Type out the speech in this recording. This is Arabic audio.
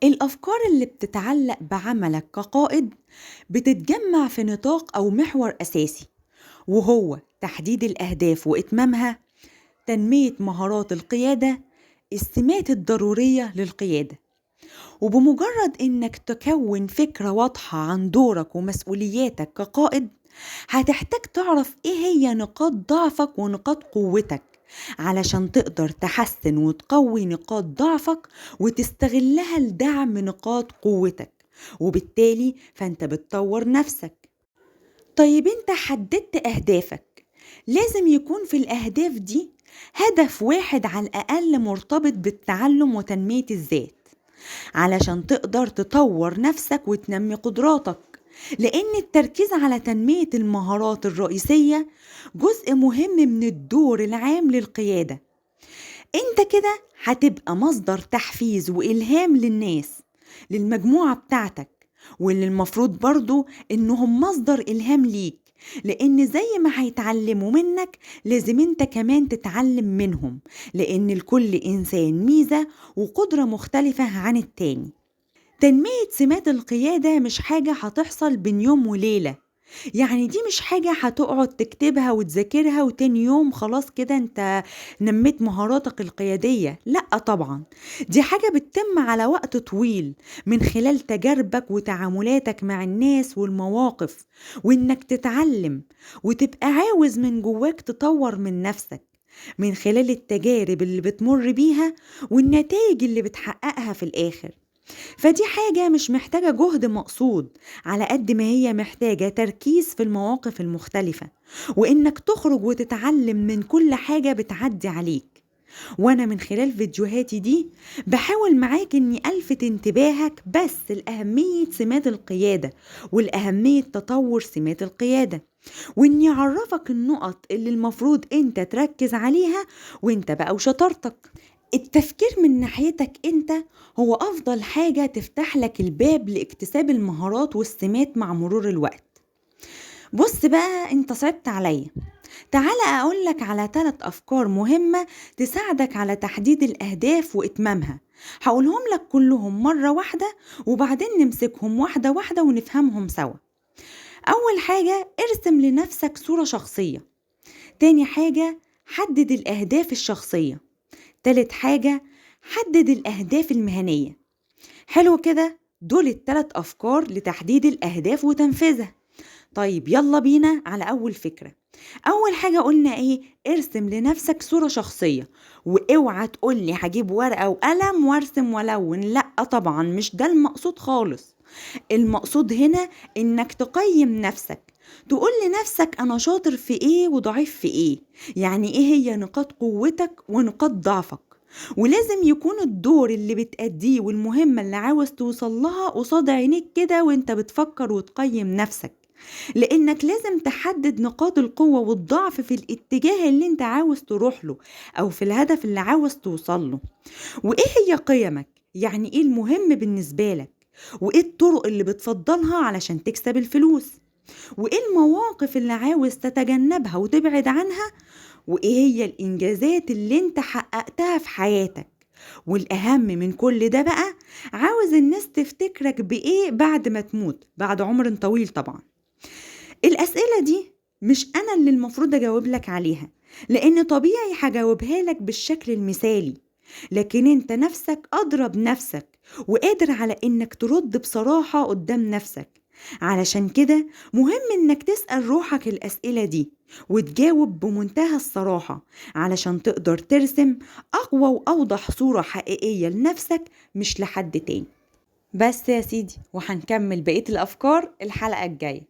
الأفكار اللي بتتعلق بعملك كقائد بتتجمع في نطاق أو محور أساسي، وهو تحديد الأهداف وإتمامها، تنمية مهارات القيادة، السمات الضرورية للقيادة. وبمجرد إنك تكون فكرة واضحة عن دورك ومسؤولياتك كقائد، هتحتاج تعرف إيه هي نقاط ضعفك ونقاط قوتك علشان تقدر تحسن وتقوي نقاط ضعفك وتستغلها لدعم نقاط قوتك، وبالتالي فأنت بتطور نفسك. طيب أنت حددت أهدافك، لازم يكون في الأهداف دي هدف واحد على الأقل مرتبط بالتعلم وتنمية الذات علشان تقدر تطور نفسك وتنمي قدراتك، لأن التركيز على تنمية المهارات الرئيسية جزء مهم من الدور العام للقيادة. انت كده هتبقى مصدر تحفيز وإلهام للناس، للمجموعة بتاعتك، واللي المفروض برضو انهم مصدر إلهام ليك، لأن زي ما هيتعلموا منك لازم انت كمان تتعلم منهم، لأن لكل إنسان ميزة وقدرة مختلفة عن التاني. تنمية سمات القيادة مش حاجة هتحصل بين يوم وليلة، يعني دي مش حاجة هتقعد تكتبها وتذاكرها وتاني يوم خلاص كده انت نميت مهاراتك القيادية. لأ طبعا، دي حاجة بتتم على وقت طويل من خلال تجاربك وتعاملاتك مع الناس والمواقف، وانك تتعلم وتبقى عاوز من جواك تطور من نفسك من خلال التجارب اللي بتمر بيها والنتائج اللي بتحققها في الآخر. فدي حاجة مش محتاجة جهد مقصود على قد ما هي محتاجة تركيز في المواقف المختلفة، وإنك تخرج وتتعلم من كل حاجة بتعدي عليك. وأنا من خلال فيديوهاتي دي بحاول معاك إني ألفت انتباهك بس لأهمية سمات القيادة والأهمية تطور سمات القيادة، وإني أعرفك النقط اللي المفروض أنت تركز عليها وإنت بقى وشطارتك. التفكير من ناحيتك انت هو افضل حاجة تفتح لك الباب لاكتساب المهارات والسمات مع مرور الوقت. بص بقى، انت صعبت عليا، تعال اقولك على 3 افكار مهمة تساعدك على تحديد الاهداف واتمامها. هقولهم لك كلهم مرة واحدة وبعدين نمسكهم واحدة واحدة ونفهمهم سوا. اول حاجة، ارسم لنفسك صورة شخصية. تاني حاجة، حدد الاهداف الشخصية. تالت حاجة، حدد الأهداف المهنية. حلو كده، دول ال3 أفكار لتحديد الأهداف وتنفيذها. طيب يلا بينا على أول فكرة. أول حاجة قلنا إيه؟ ارسم لنفسك صورة شخصية، واوعى تقولي هجيب ورقة وقلم وارسم ولون. لأ طبعا، مش ده المقصود خالص. المقصود هنا إنك تقيم نفسك، تقول لنفسك أنا شاطر في إيه وضعيف في إيه، يعني إيه هي نقاط قوتك ونقاط ضعفك. ولازم يكون الدور اللي بتأديه والمهمة اللي عاوز توصل لها قصاد عينيك كده وانت بتفكر وتقيم نفسك، لانك لازم تحدد نقاط القوة والضعف في الاتجاه اللي انت عاوز تروح له او في الهدف اللي عاوز توصل له. وايه هي قيمك، يعني ايه المهم بالنسبة لك، وايه الطرق اللي بتفضلها علشان تكسب الفلوس، وايه المواقف اللي عاوز تتجنبها وتبعد عنها، وايه هي الانجازات اللي انت حققتها في حياتك. والاهم من كل ده بقى، عاوز الناس تفتكرك بايه بعد ما تموت، بعد عمر طويل طبعا. الاسئلة دي مش انا اللي المفروض اجاوب لك عليها، لان طبيعي هجاوبها لك بالشكل المثالي، لكن انت نفسك ادرى بنفسك وقادر على انك ترد بصراحة قدام نفسك. علشان كده مهم انك تسأل روحك الاسئلة دي وتجاوب بمنتهى الصراحة علشان تقدر ترسم اقوى واوضح صورة حقيقية لنفسك مش لحد تاني. بس يا سيدي، وهنكمل بقية الافكار الحلقة الجاية.